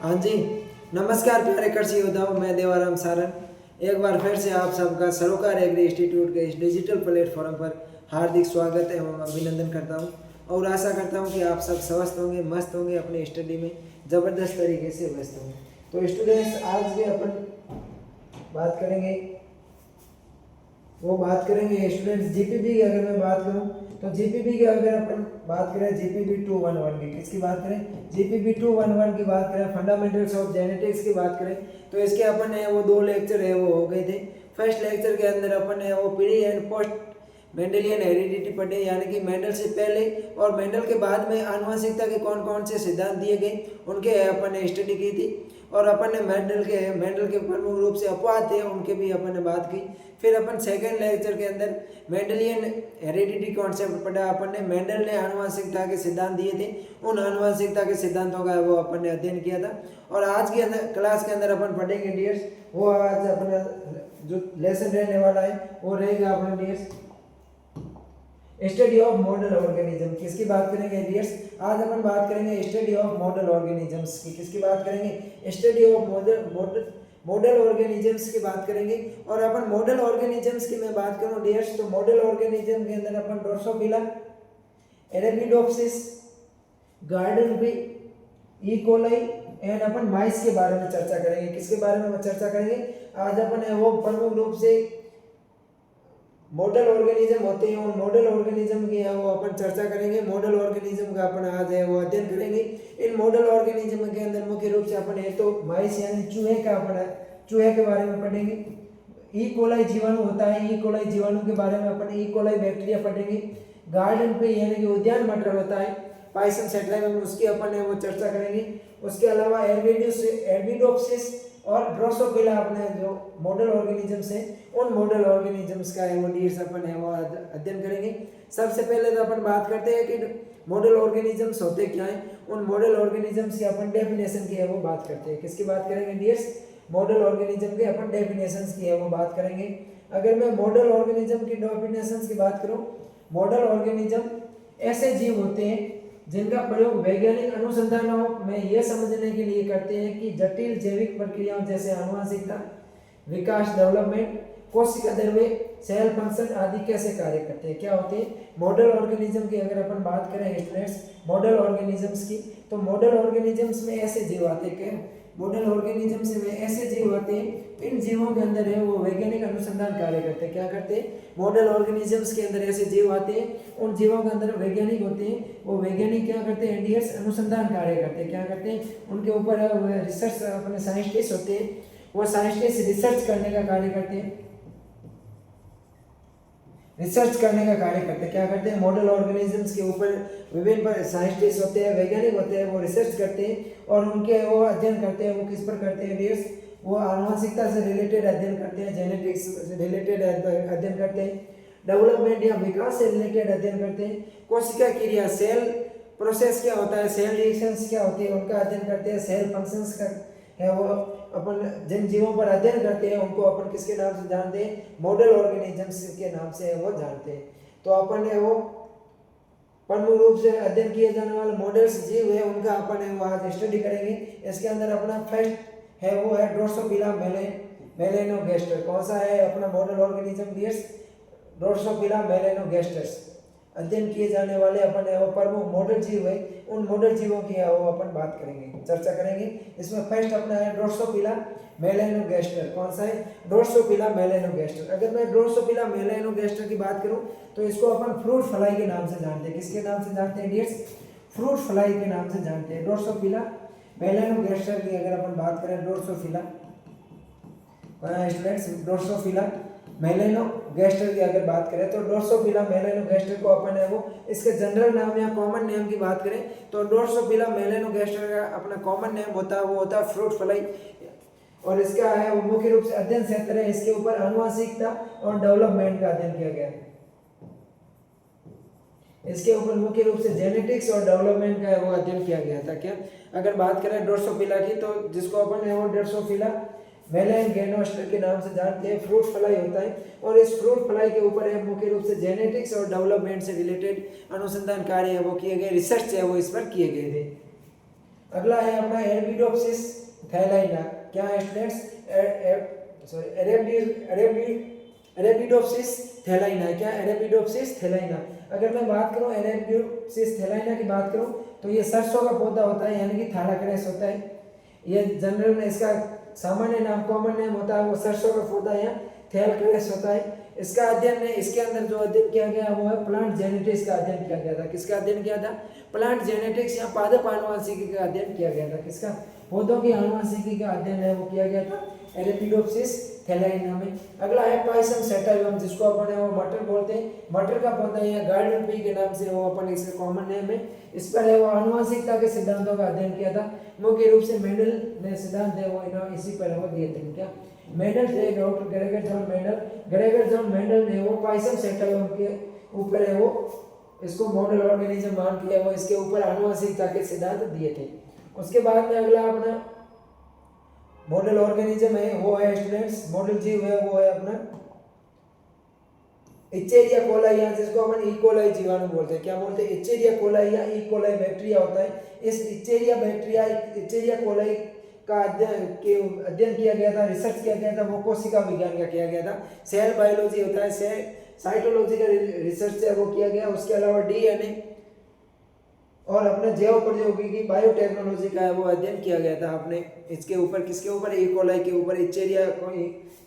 हाँ जी, नमस्कार प्यारे कृषि योद्धाओं, मैं देवाराम सारन एक बार फिर से आप सबका सरोकार एग्री इंस्टीट्यूट के इस डिजिटल प्लेटफॉर्म पर हार्दिक स्वागत एवं अभिनंदन करता हूँ और आशा करता हूँ कि आप सब स्वस्थ होंगे, मस्त होंगे, अपने स्टडी में ज़बरदस्त तरीके से व्यस्त होंगे। तो स्टूडेंट्स, आज भी अपन बात करेंगे स्टूडेंट्स जीपीबी की। अगर मैं बात करूं तो जीपीबी की अगर अपन बात करें जीपीबी 211 की, किसकी बात करें? जीपीबी 211 की बात करें, फंडामेंटल्स ऑफ जेनेटिक्स की बात करें तो इसके अपन ने वो 2 लेक्चर है वो हो गए थे। फर्स्ट लेक्चर के अंदर अपन ने वो pre and post Mendelian heredity पढ़े, यानी कि मेंडल से पहले और मेंडल के बाद में आनुवंशिकता के कौन कौन से सिद्धांत दिए गए उनके अपन ने स्टडी की थी। और अपन ने मेंडल के प्रमुख रूप से अपवाद थे उनके भी अपन ने बात की। फिर अपन सेकेंड लेक्चर के अंदर मेंडलियन हेरिडिटी कॉन्सेप्ट पढ़ा। अपन ने मेंडल ने आनुवंशिकता के सिद्धांत दिए थे, उन आनुवंशिकता के सिद्धांतों का वो अपन ने अध्ययन किया था। और आज के अंदर क्लास के अंदर अपन पढ़ेंगे डियर्स, वो आज अपना जो लेसन रहने वाला है वो रहेगा अपना dears study of model organism. किसकी बात करेंगे डियर्स? आज अपन बात करेंगे स्टडी ऑफ मॉडल ऑर्गेनिजम्स की। किसकी बात करेंगे? स्टडी ऑफ मॉडल ऑर्गेनिजम्स की बात करेंगे। और अपन मॉडल ऑर्गेनिजम्स की मैं बात करूं डियर्स, तो मॉडल ऑर्गेनिज्म के अंदर अपन Drosophila, Arabidopsis, garden pea, E coli and अपन माइस के बारे में चर्चा करेंगे। किसके बारे में चर्चा करेंगे? आज अपन वो प्रमुख रूप से मॉडल ऑर्गेनिज्म होते हैं, और मॉडल ऑर्गेनिज्म की वो अपन चर्चा करेंगे। मॉडल ऑर्गेनिज्म का अपन आज है वो अध्ययन करेंगे। इन मॉडल ऑर्गेनिज्म के अंदर मुख्य रूप से अपन एक तो माइस यानी चूहे का अपन चूहे के बारे में पढ़ेंगे। ई कोलाई जीवाणु होता है, ई कोलाई जीवाणु के बारे में अपन ई कोलाई बैक्टीरिया पढ़ेंगे। गार्डन पे यानी कि उद्यान मटर होता है, पाइसन सेटलाइम, उसकी अपन वो चर्चा करेंगे। उसके अलावा एरबिडोप्सिस और ड्रोसोफिला अपने जो मॉडल ऑर्गेनिजम्स हैं उन मॉडल ऑर्गेनिजम्स का है वो डीर्स अपन है वो अध्ययन करेंगे। सबसे पहले तो अपन बात करते हैं कि मॉडल ऑर्गेनिजम्स होते क्या हैं। उन मॉडल ऑर्गेनिजम्स की अपन डेफिनेशन की है वो बात करते हैं। किसकी बात करेंगे डियर्स? मॉडल ऑर्गेनिज्म के अपन डेफिनेशंस की है वो बात करेंगे। अगर मैं मॉडल ऑर्गेनिज्म की डेफिनेशंस की बात करूं, मॉडल ऑर्गेनिज्म ऐसे जीव होते हैं जिनका प्रयोग वैज्ञानिक अनुसंधानों में यह समझने के लिए करते हैं कि जटिल जैविक प्रक्रियाओं जैसे आनुवंशिकता, विकास, डेवलपमेंट, कोशिका द्रव्य, सेल फंक्शन आदि कैसे कार्य करते हैं, क्या होते हैं मॉडल ऑर्गेनिज्म की। अगर अपन बात करें स्टूडेंट्स मॉडल ऑर्गेनिजम्स की, तो मॉडल ऑर्गेनिजम्स में ऐसे जीव आते हैं, मॉडल ऑर्गेनिजम्स में ऐसे जीव आते हैं, इन जीवों के अंदर है वो वैज्ञानिक अनुसंधान कार्य करते हैं। क्या करते हैं? मॉडल ऑर्गेनिजम्स के अंदर ऐसे जीव आते हैं, उन जीवों के अंदर वैज्ञानिक होते हैं, वो वैज्ञानिक क्या करते हैं डियर्स? अनुसंधान कार्य करते हैं। क्या करते हैं? उनके ऊपर रिसर्च, अपने साइंटिस्ट होते हैं, वो साइंटिस्ट रिसर्च करने का कार्य करते हैं, रिसर्च करने का कार्य करते हैं। क्या करते हैं? मॉडल ऑर्गेनिजम्स के ऊपर विभिन्न साइंटिस्ट होते हैं, वैज्ञानिक होते हैं, वो रिसर्च करते हैं और उनके वो अध्ययन करते हैं। वो किस पर करते हैं डियर्स? वो आनुवंशिकता से रिलेटेड अध्ययन करते हैं, जेनेटिक्स से रिलेटेड अध्ययन करते हैं, डेवलपमेंट या विकास से रिलेटेड अध्ययन करते हैं, कोशिका क्रिया, सेल प्रोसेस क्या होता है, सेल रिएक्शंस क्या होती है उनका अध्ययन करते हैं, सेल फंक्शंस का है वो अपन जिन जीवों पर अध्ययन करते हैं उनको अपन किसके नाम से जानते हैं? मॉडल ऑर्गेनिजम्स के नाम से वो जानते हैं। तो अपन है वो प्रमुख रूप से अध्ययन किए जाने वाले मॉडल्स जीव है उनका अपन है वो आज स्टडी करेंगे। इसके अंदर अपना फर्स्ट है वो है ड्रोसोफिला मेलेनोगैस्टर। कौन सा है अपना मॉडल ऑर्गेनिज्म डियर्स? ड्रोसोफिला मेलेनोगैस्टर्स। अध्ययन किए जाने वाले अपन है वो प्रमुख मॉडल जीव है, उन मॉडल जीवों की है वो अपन बात करेंगे, चर्चा करेंगे। इसमें फर्स्ट अपना है ड्रोसोफिला मेलेनोगैस्टर। कौन सा है? ड्रोसोफिला मेलेनोगैस्टर। अगर मैं ड्रोसोफिला मेलेनोगैस्टर की बात करूं तो इसको अपन फ्रूट फ्लाई के नाम से जानते हैं। किसके नाम से जानते हैं डियर्स? फ्रूट फ्लाई के नाम से जानते हैं। ड्रोसोफिला मेलेनोगैस्टर की अगर अपन बात करें, ड्रोसोफिला स्टूडेंट्स ड्रोसोफिला मेलेनोगैस्टर की अगर बात करें तो ड्रोसोफिला मेलेनोगैस्टर को अपन है वो इसके जनरल नाम या कॉमन नेम की बात करें तो ड्रोसोफिला मेलेनोगैस्टर का अपना कॉमन नेम होता है वो होता है फ्रूट फ्लाई। और इसका है वो मुख्य रूप से अध्ययन क्षेत्र है, इसके ऊपर आनुवंशिकता और डेवलपमेंट का अध्ययन किया गया है। इसके ऊपर मुख्य रूप से जेनेटिक्स और डेवलपमेंट का वो अध्ययन किया गया था। क्या अगर बात करें ड्रोसोफिला की तो जिसको अपन है वो ड्रोसोफिला मेलेनोगैस्टर के नाम से जानते हैं, फ्रूट फ्लाई होता है। और इस फ्रूट फ्लाई के ऊपर है मुख्य रूप से जेनेटिक्स और डेवलपमेंट से रिलेटेड अनुसंधान कार्य है वो किए गए, रिसर्च है वो इस पर किए गए थे। अगला है अपना एरबिडोप्सिस थैलाइना। क्या है स्टूडेंट्स? एरेबिडोप्सिस थैलाइना। क्या? एरेबिडोप्सिस थैलाइना। अगर मैं बात करूं एरेबिडोप्सिस थैलाइना की बात करूं तो ये सरसों का पौधा होता है, यानी कि थालाक्रेस होता है। ये जनरल में इसका सामान्य नाम, कॉमन नेम होता है वो सरसों का पौधा या थैलाक्रेस होता है। इसका अध्ययन में, इसके अंदर जो अध्ययन किया गया वो है प्लांट जेनेटिक्स का अध्ययन किया गया था। किसका अध्ययन किया था? प्लांट जेनेटिक्स या पादप आनुवंशिकी का अध्ययन किया गया था। किसका? पौधों की आनुवंशिकी का अध्ययन है वो किया गया था एरेबिडोप्सिस थैलाइना में। अगला है पाइसम सेटाइवम, जिसको अपन वो मटर बोलते हैं। मटर का पौधा या गार्डन पी के नाम से वो अपन, इसका कॉमन नेम है। इस पर है वो आनुवंशिकता के सिद्धांतों का अध्ययन किया था। मुख्य रूप से मेंडल ने सिद्धांत है वो इसी पर वो दिए थे। क्या? मेंडल थे doctor Gregor John Mendel. Gregor John Mendel ने वो पाइसम सेटाइवम के ऊपर है वो इसको मॉडल ऑर्गेनिज्म मान के वो इसके ऊपर आनुवंशिकता के सिद्धांत दिए थे। उसके बाद में अगला अपना मॉडल ऑर्गेनिज्म है वो है स्टूडेंट्स, मॉडल जीव है वो है अपना इचेरिया कोलाई, या जिसको अपन इकोलाई जीवाणु बोलते हैं। क्या बोलते हैं? इचेरिया कोलाई या इकोलाई बैक्टीरिया होता है। इस इचेरिया कोलाई का अध्ययन किया गया था, रिसर्च किया गया था, वो कोशिका विज्ञान का किया गया था। सेल बायोलॉजी होता है, सेल साइटोलॉजी का रिसर्च है वो किया गया। उसके अलावा डीएनए और अपने जैव प्रौद्योगिकी बायोटेक्नोलॉजी का वो अध्ययन किया गया था अपने इसके ऊपर। किसके ऊपर? ई कोलाई के ऊपर। इचेरिया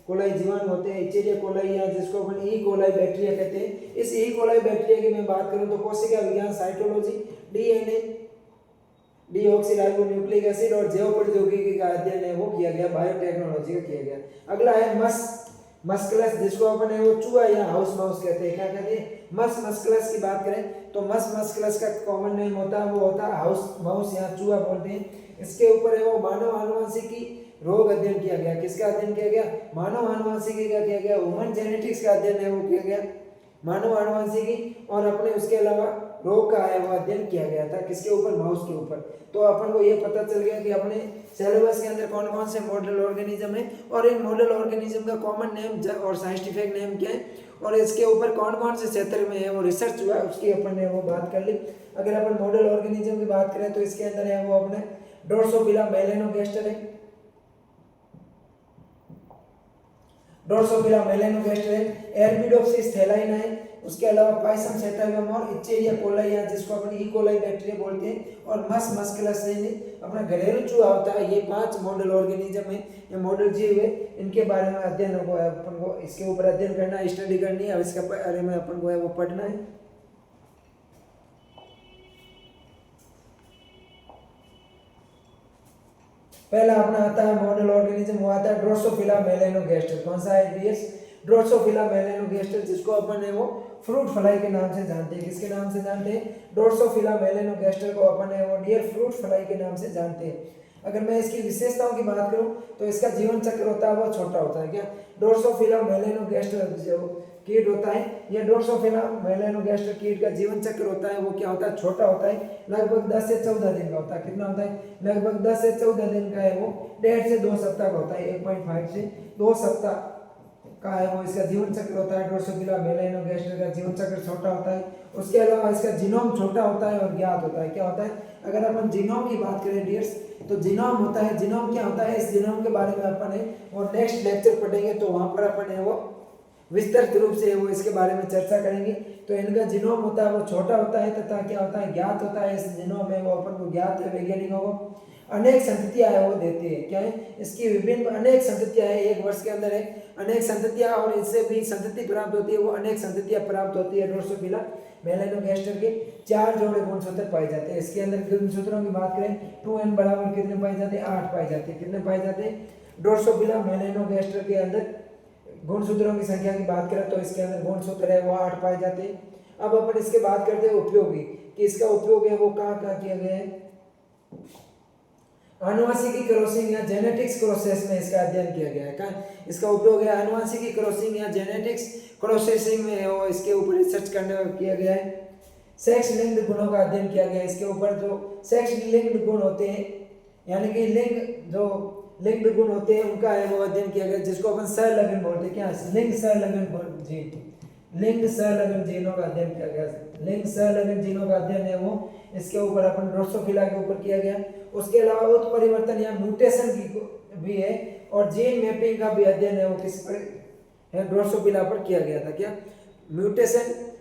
कोलाई जीवाणु होते हैं, इचेरिया कोलाई या जिसको अपन ई कोलाई बैक्टीरिया कहते हैं। इस ई कोलाई बैक्टीरिया की मैं बात करूं तो कोशिका विज्ञान, साइटोलॉजी, डीएनए, डीऑक्सीराइबोन्यूक्लिक एसिड और जैव प्रौद्योगिकी का अध्ययन है वो किया गया, बायोटेक्नोलॉजी का किया गया। अगला है मस्कुलस, जिसको अपन है वो चूहा या हाउस माउस कहते हैं। क्या कहते हैं? मस्कुलस की बात करें तो मस्कुलस का कॉमन नेम होता है वो होता है हाउस माउस या चूहा बोलते हैं। इसके ऊपर है वो मानव आनुवंशिकी रोग अध्ययन किया गया। किसका अध्ययन किया गया? मानव आनुवंशिकी का किया गया। ह्यूमन जेनेटिक्स का अध्ययन है वो किया गया, मानव आनुवंशिकी। और अपने उसके अलावा रोग का है वो अध्ययन किया गया था। किसके ऊपर? माउस के ऊपर। तो अपन को ये पता चल गया कि अपने सिलेबस के अंदर कौन कौन से मॉडल ऑर्गेनिज्म है और इन मॉडल ऑर्गेनिज्म का कॉमन नेम और साइंटिफिक नेम क्या है और इसके ऊपर कौन कौन से क्षेत्र में है वो रिसर्च हुआ, उसकी अपन ने वो बात कर ली। अगर अपन मॉडल ऑर्गेनिज्म की बात करें तो इसके अंदर है वो अपने ड्रोसोफिला मेलेनोगास्टर है, ड्रोसोफिला मेलेनोगास्टर है, एरबिडोप्सिस थैलाइना है, उसके अलावा पाइसम सेटाइवम और इचेरिया कोलाई या जिसको अपन ई कोलाई बैक्टीरिया बोलते हैं, और मस्कुलस अपना घरेलू चूहा होता है। ये 5 मॉडल ऑर्गेनिज्म है या मॉडल जीव है। इनके बारे में अध्ययन को अपन को इसके ऊपर अध्ययन करना है, स्टडी करनी है और इसके बारे में अपन को है वो पढ़ना है। पहला अपना आता है मॉडल ऑर्गेनिज्म, वो आता है ड्रोसोफिला मेलेनोगास्टर। कौन सा है डियर्स? ड्रोसोफिला मेलेनोगास्टर, जिसको अपन है वो फ्रूट फ्लाई के नाम से जानते हैं। किसके नाम से जानते हैं? ड्रोसोफिला मेलेनोगास्टर को अपन है वो डियर फ्रूट फ्लाई के नाम से जानते हैं। अगर मैं इसकी विशेषताओं की बात करूं तो इसका जीवन चक्र होता है वो छोटा होता है। क्या? ड्रोसोफिला मेलेनोगास्टर जो कीट होता है, ये ड्रोसोफिला मेलेनोगास्टर कीट का जीवन चक्र होता है वो क्या होता है? छोटा होता है, लगभग 10 से 14 दिन का होता है। कितना होता है? लगभग 10 से 14 दिन का है वो, 1.5 से 2 सप्ताह का होता है। 1.5 से 2 सप्ताह का है वो इसका जीवन चक्र होता है। ड्रोसोफिला मेलेनोगास्टर का जीवन चक्र छोटा होता है। उसके अलावा इसका जीनोम छोटा होता है और ज्ञात होता है। क्या होता है? अगर अपन जीनोम की बात करें डियर्स तो जीनोम होता है, जीनोम क्या होता है इस जीनोम के बारे में अपन है वो नेक्स्ट लेक्चर पढ़ेंगे, तो वहां पर अपन है वो विस्तृत रूप से वो इसके बारे में चर्चा करेंगे। तो इनका जीनोम होता है वो छोटा होता है तथा क्या होता है? ज्ञात होता है। इस जीनोम में वो अपन को ज्ञात है वैज्ञानिकों को अनेक संततियां है वो देती है। क्या है? इसकी विभिन्न अनेक संततियां है, एक वर्ष के अंदर है अनेक संततियां, और इससे भी संतति प्राप्त होती है वो अनेक संततियां प्राप्त होती है। ड्रोसोफिला मेलेनोगास्टर के 4 जोड़े गुणसूत्र पाए जाते हैं। इसके अंदर गुणसूत्रों की बात करें 2n बराबर कितने पाए जाते हैं? 8 पाए जाते हैं। कितने पाए जाते हैं? ड्रोसोफिला मेलेनोगास्टर के अंदर गुणसूत्रों की संख्या की बात करें तो इसके अंदर गुणसूत्र है वो 8 पाए जाते हैं। अब अपन इसके बात करते हैं उपयोगी कि इसका उपयोग है वो कहाँ किया गया है? आनुवंशिकी क्रॉसिंग या जेनेटिक्स प्रोसेस में इसका अध्ययन किया गया है। कहाँ इसका उपयोग है? आनुवंशिकी क्रॉसिंग या जेनेटिक्स प्रोसेसिंग में वो इसके ऊपर रिसर्च करने किया गया है। सेक्स लिंक्ड गुणों का अध्ययन किया गया है इसके ऊपर। जो सेक्स लिंक्ड गुण होते हैं यानी कि लिंक्ड गुण होते हैं उनका है वो अध्ययन किया गया, जिसको अपन सहलग्न बोलते हैं। क्या? लिंग सहलग्न जीन, लिंग सहलग्न जीनों का अध्ययन किया गया। लिंग सहलग्न जीनों का अध्ययन है वो इसके ऊपर अपन ड्रोसोफिला के ऊपर किया गया। उसके अलावा उत्परिवर्तन या म्यूटेशन की भी है, और जीन मैपिंग का भी अध्ययन है वो किस पर है, ड्रोसोफिला पर किया गया था। क्या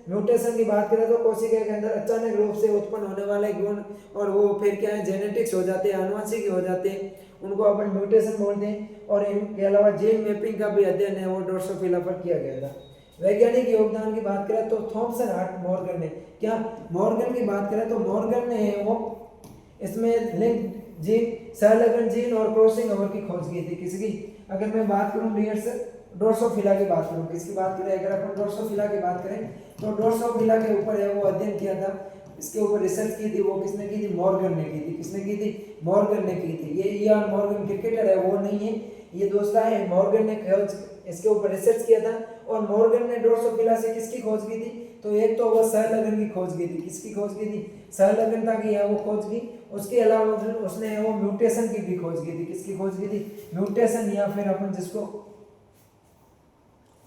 म्यूटेशन की बात करें तो कोशिका के अंदर अचानक रूप से उत्पन्न होने वाले गुण और वो फिर क्या है जेनेटिक्स हो जाते हैं, आनुवंशिक हो जाते हैं, उनको अपन म्यूटेशन बोलते हैं। और इनके अलावा जीन मैपिंग का भी अध्ययन है वो ड्रोसोफिला पर किया गया था। वैज्ञानिक योगदान की बात करें तो थॉमसन हार्ट मॉर्गन ने, क्या मॉर्गन की बात करें तो मॉर्गन ने वो इसमें लिंक जीन, सहलग्न जीन और क्रॉसिंग ओवर की खोज की थी। किसकी अगर मैं बात करूं डियर्स, ड्रोसोफिला की बात करूं, किसकी बात करें अगर अपन ड्रोसोफिला की बात करें तो ड्रोसोफिला के ऊपर है वो अध्ययन किया था, इसके ऊपर रिसर्च की थी, वो किसने की थी, मॉर्गन ने की थी। किसने की थी, मॉर्गन ने की थी। ये इयान मॉर्गन क्रिकेटर है वो नहीं है, ये दूसरा है। मॉर्गन ने इसके ऊपर रिसर्च किया था, और मॉर्गन ने ड्रोसोफिला से किसकी खोज की थी, तो एक तो वो सहलग्न की खोज की थी। किसकी खोज की थी, सहलग्नता की है वो खोज की। उसके अलावा उसने वो म्यूटेशन की भी खोज की थी। किसकी खोज की थी, म्यूटेशन, या फिर अपन जिसको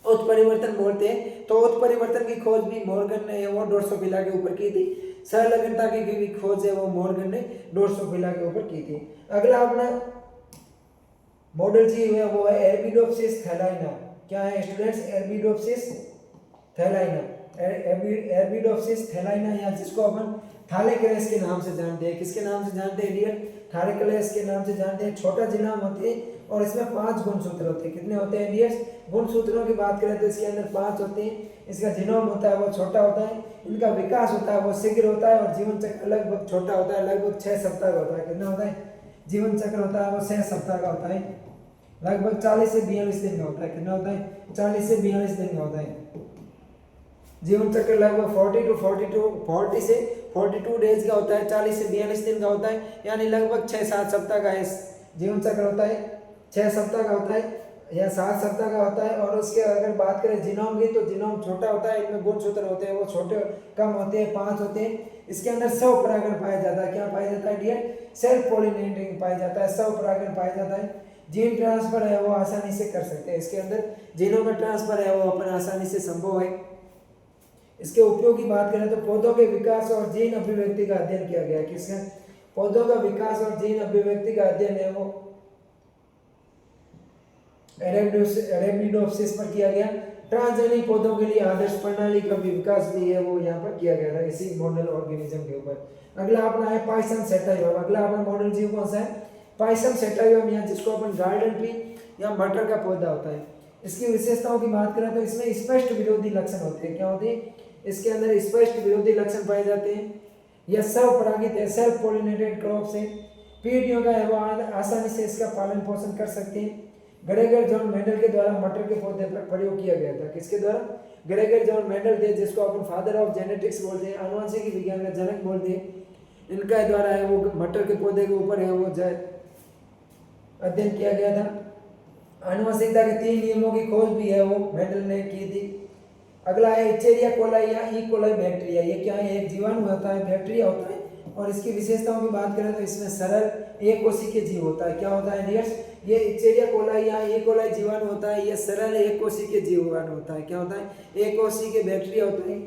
उत्परिवर्तन बोलते हैं, तो उत्परिवर्तन की खोज भी मॉर्गन ने वो ड्रोसोफिला के ऊपर की थी। सहलग्नता की भी खोज है वो मॉर्गन ने ड्रोसोफिला के ऊपर की थी। अगला अपना मॉडल जीव है वो है एरबिडोप्सिस थैलाइना। क्या है स्टूडेंट्स, एरबिडोप्सिस थैलाइना। एरबिडोप्सिस थैलाइना, या जिसको अपन थालेक्लेस के नाम से जानते हैं। किसके नाम से जानते हैं डियर, थालेक्लेस के नाम से जानते हैं। छोटा जिनाम होते हैं और इसमें 5 गुणसूत्र होते हैं। कितने होते हैं डियर्स, गुणसूत्रों की बात करें तो इसके अंदर 5 होते हैं। इसका जीनोम होता है वो छोटा होता है, इनका विकास होता है वो शीघ्र होता है, और जीवन चक्र लगभग छोटा होता है, लगभग 6 सप्ताह का होता है। कितना होता है, जीवन चक्र होता है वो 6 सप्ताह का होता है, लगभग 40 से 42 दिन का होता है। कितना होता है, 40 से 42 दिन का होता है। जीवन चक्र लगभग 40 से 42 डेज का होता है, 40 से 42 दिन का होता है, यानी लगभग 6-7 सप्ताह का जीवन चक्र होता है। 6 सप्ताह का होता है या 7 सप्ताह का होता है। और उसके अगर बात करें जीनोम की, तो जीनोम छोटा होता है, इनमें गुणसूत्र होते हैं वो छोटे कम होते हैं, 5 होते हैं। इसके अंदर स्वपरागण पाया जाता है। क्या पाया जाता है डियर, सेल्फ पॉलिनेटिंग पाया जाता है, स्वपरागण पाया जाता है। जीन ट्रांसफर है वो आसानी से कर सकते हैं, इसके अंदर जीनों में ट्रांसफर है वो अपन आसानी से संभव है। इसके उपयोग की बात करें तो पौधों के विकास और जीन अभिव्यक्ति का अध्ययन किया गया है। किसका, पौधों का विकास और जीन अभिव्यक्ति का अध्ययन है वो एरेबिडोप्सिस पर किया गया। ट्रांसजेनिक पौधों के लिए आदर्श प्रणाली का भी विकास भी है वो यहाँ पर किया गया था इसी मॉडल ऑर्गेनिज्म के ऊपर। अगला अपना है पाइसम सेटाइवम। अगला अपना मॉडल जीव कौन सा है, पाइसम सेटाइवम, या जिसको अपन गार्डन पी या मटर का पौधा होता है। इसकी विशेषताओं की बात करें तो इसमें स्पष्ट विरोधी लक्षण होते हैं। क्या होते हैं, इसके अंदर स्पष्ट विरोधी लक्षण पाए जाते हैं। यह स्वपरागित है, सेल्फ पॉलिनेटेड क्रॉप्स है, पीढ़ियों का है वो आसानी से इसका पालन पोषण कर सकते हैं। ग्रेगर जॉन मेंडल के द्वारा मटर के पौधे पर प्रयोग किया गया था। किसके द्वारा, ग्रेगर जॉन मेंडल थे, जिसको अपन फादर ऑफ जेनेटिक्स बोलते हैं, आनुवंशिकी विज्ञान का जनक बोलते हैं। इनका द्वारा है वो मटर के पौधे के ऊपर है वो अध्ययन किया गया था। आनुवंशिकता के 3 नियमों की खोज भी है वो मेंडल ने की थी। अगला है इचेरिया कोलाई या ई कोलाई बैक्टीरिया। ये क्या है, एक जीवाणु होता है, बैक्टीरिया होता है, और इसकी विशेषताओं की बात करें तो इसमें सरल एक कोशिकीय जीव होता है। क्या होता है डियर्स, ये इचेरिया कोलाई या ई कोलाई जीवाणु होता है, ये सरल एक कोशिकीय जीवाणु होता है। क्या होता है, एक कोशिकीय बैक्टीरिया होता है।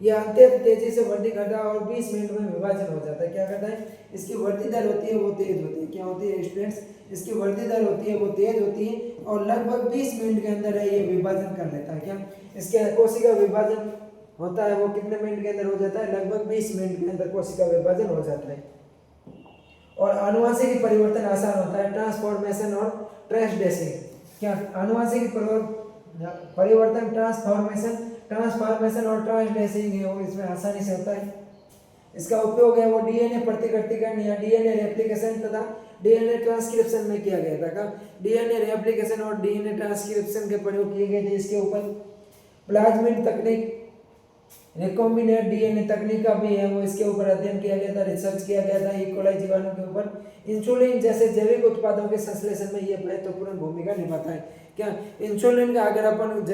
ये अत्यंत तेजी से वृद्धि करता है और 20 मिनट में विभाजन हो जाता है। क्या करता है, इसकी वृद्धि दर होती है वो तेज होती है। क्या होती है स्टूडेंट्स, इसकी वृद्धि दर होती है वो तेज होती है, और लगभग 20 मिनट के अंदर है ये विभाजन कर लेता है। क्या, इसके कोशिका विभाजन होता है वो कितने मिनट के अंदर हो जाता है, लगभग 20 मिनट के अंदर कोशिका विभाजन हो जाता है। और आनुवंशिक परिवर्तन आसान होता है, ट्रांसफॉर्मेशन और ट्रांसडेसिंग। क्या, आनुवंशिक परिवर्तन ट्रांसफॉर्मेशन और ट्रांसडेसिंग है वो इसमें आसानी से होता है। इसका उपयोग है वो डीएनए प्रतिकृतिकरण या डीएनए रेप्लिकेशन तथा डीएनए ट्रांसक्रिप्शन में किया गया था। कब, डीएनए रेप्लिकेशन और डीएनए ट्रांसक्रिप्शन के प्रयोग किए गए थे इसके ऊपर। प्लाज्मिड तकनीक, रिकॉम्बिनेट डीएनए तकनीक का भी है वो इसके ऊपर अध्ययन किया गया था, रिसर्च किया गया था ई कोलाई जीवाणु के ऊपर। इंसुलिन जैसे जैविक उत्पादों के संश्लेषण में ये महत्वपूर्ण भूमिका निभाता है। क्या, इंसुलिन का अगर अपन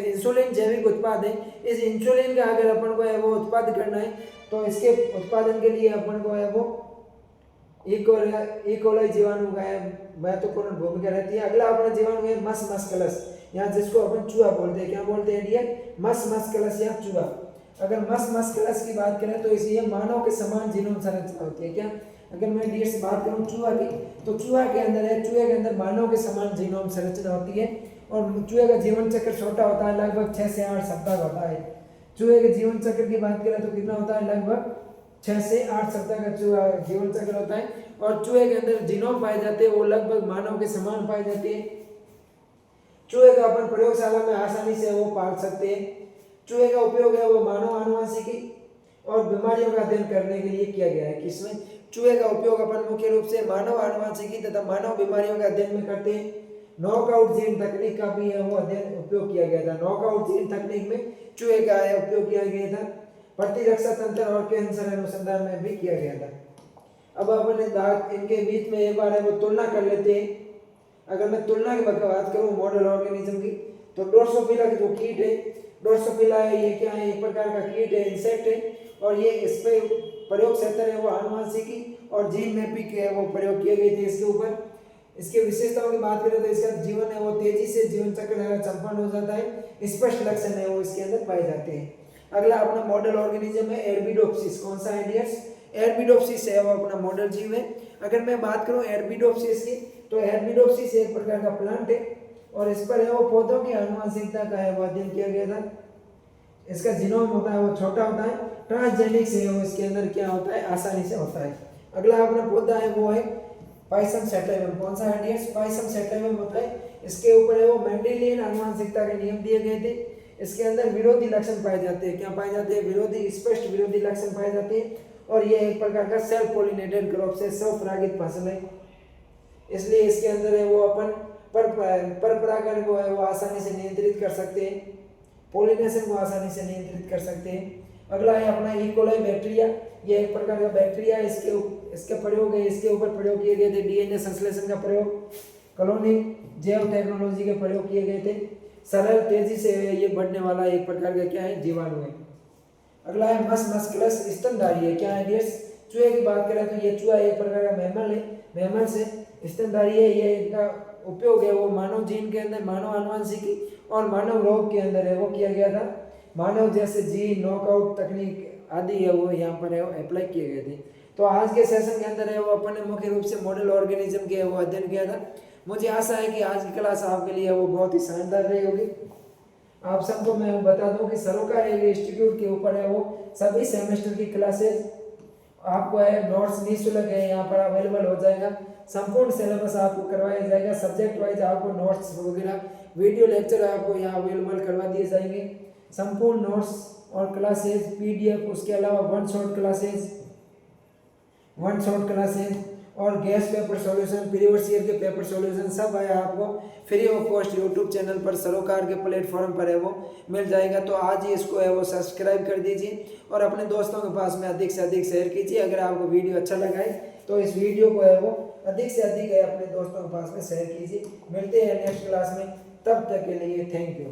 इंसुलिन जैविक उत्पाद है, इस इंसुलिन का अगर अपन को है वो उत्पाद करना है तो इसके उत्पादन के लिए अपन को है वो ई कोलाई जीवाणु का महत्वपूर्ण भूमिका रहती है। अगला अपना जीवाणु है मस मस्कुलस, या जिसको अपन चूहा बोलते हैं। क्या बोलते हैं डियर, मस मस्कुलस या चूहा। अगर मस मस्कुलस की बात करें तो इसे मानव के समान जीनोम संरचना होती है। क्या, अगर मैं डियर से बात करूँ चूहा की, तो चूहा के अंदर है, चूहे के अंदर मानव के समान जीनोम संरचना होती है और चूहे का जीवन चक्र छोटा होता है, लगभग 6 से 8 सप्ताह का होता है। चूहे के जीवन चक्र की बात करें तो कितना होता है, लगभग 6 से 8 सप्ताह का चूहा जीवन चक्र होता है और चूहे के अंदर जीनोम पाए जाते हैं वो लगभग मानव के समान पाए जाते हैं। चूहे का अपन प्रयोगशाला में आसानी से वो पाल सकते हैं। चूहे का उपयोग है वो मानव आनुवंशिकी और बीमारियों का अध्ययन करने के लिए किया गया है। किसमें? चूहे का उपयोग अपन मुख्य रूप से मानव आनुवंशिकी तथा मानव बीमारियों के अध्ययन में करते हैं। नॉकआउट जीन तकनीक का भी है वो अध्ययन उपयोग किया गया था। नॉकआउट जीन तकनीक में चूहे का उपयोग किया गया था। प्रतिरक्षा तंत्र और कैंसर अनुसंधान में भी किया गया था। अब अपन इनके बीच में एक बार है वो तुलना कर लेते हैं। अगर मैं तुलना की बात करूं मॉडल ऑर्गेनिज्म की, तो ड्रोसोफिला की जो कीट है, ड्रोसोफिला है ये क्या है, एक प्रकार का कीट है, इंसेक्ट है और ये इस पे प्रयोग क्षेत्र है वो आनुवंशिकी और जीन मैपिंग के वो प्रयोग किए गए थे इसके ऊपर। इसके विशेषताओं की बात करें तो इसका जीवन है वो तेजी से जीवन चक्र संपन्न हो जाता है, स्पष्ट लक्षण है वो इसके अंदर पाए जाते हैं। अगला अपना मॉडल ऑर्गेनिज्म है एरबिडोप्सिस। कौन सा है डियर्स? एरबिडोप्सिस है वो अपना मॉडल जीव है। अगर मैं बात करूं एरबिडोप्सिस की, तो एरबिडोप्सिस एक प्रकार का प्लांट है और इस पर है वो पौधों की आनुवंशिकता का है वो अध्ययन किया गया था। इसका जीनोम होता है वो छोटा होता है, ट्रांसजेनिक से वो इसके अंदर क्या होता है, आसानी से होता है। अगला अपना पौधा है वो है पाइसम सैटिवम। कौन सा है डियर्स? पाइसम सैटिवम होता है। इसके ऊपर है वो मेंडेलियन आनुवंशिकता के नियम दिए गए थे। इसके अंदर विरोधी लक्षण पाए जाते हैं। क्या पाए जाते हैं? विरोधी, स्पष्ट विरोधी लक्षण पाए जाते हैं और ये एक प्रकार का सेल्फ पोलिनेटेड क्रॉप से स्वपरागित फसल है, इसलिए इसके अंदर है वो अपन पर परागण को है वो आसानी से नियंत्रित कर सकते हैं, पोलिनेशन को आसानी से नियंत्रित कर सकते हैं। अगला है अपना इकोलाई बैक्टीरिया। ये एक प्रकार का बैक्टीरिया, इसके प्रयोग है, इसके ऊपर प्रयोग किए गए थे डीएनए संश्लेषण का प्रयोग, क्लोनिंग, जैव टेक्नोलॉजी के प्रयोग किए गए थे। सरल, तेजी से ये बढ़ने वाला एक प्रकार का क्या है, जीवाणु है। अगला है मस्कुलस स्तनधारी है। क्या है डियर्स? चूहे की बात करें तो ये चूहा एक प्रकार का मैमल है, मैमल से स्तनधारी है। ये इनका उपयोग है वो मानव जीन के अंदर, मानव आनुवंशिकी और मानव रोग के अंदर है वो किया गया था। मानव जैसे जीन नॉकआउट तकनीक आदि है वो यहाँ पर है वो अप्लाई किए गए थे। तो आज के सेशन के अंदर है वो अपन ने मुख्य रूप से मॉडल ऑर्गेनिज्म के वो अध्ययन किया था। मुझे आशा है कि आज की क्लास आपके लिए वो बहुत ही शानदार रही होगी। आप सबको मैं बता दूं कि सरोकार इंस्टीट्यूट के ऊपर है वो सभी सेमेस्टर की क्लासेस आपको है नोट्स निःशुल्क है यहाँ पर अवेलेबल हो जाएगा। संपूर्ण सिलेबस आपको करवाया जाएगा, सब्जेक्ट वाइज आपको नोट्स वगैरह वीडियो लेक्चर आपको यहाँ अवेलेबल करवा दिए जाएंगे। संपूर्ण नोट्स और क्लासेज पीडीएफ, उसके अलावा वन शॉट क्लासेज और guest paper solution, previous year के पेपर सॉल्यूशन सब है आपको free of cost YouTube channel पर सरोकार के प्लेटफॉर्म पर है वो मिल जाएगा। तो आज ही इसको है वो सब्सक्राइब कर दीजिए और अपने दोस्तों के पास में अधिक से अधिक शेयर कीजिए। अगर आपको वीडियो अच्छा लगा है तो इस वीडियो को है वो अधिक से अधिक है अपने दोस्तों के पास में शेयर कीजिए। मिलते हैं नेक्स्ट क्लास में, तब तक के लिए थैंक यू।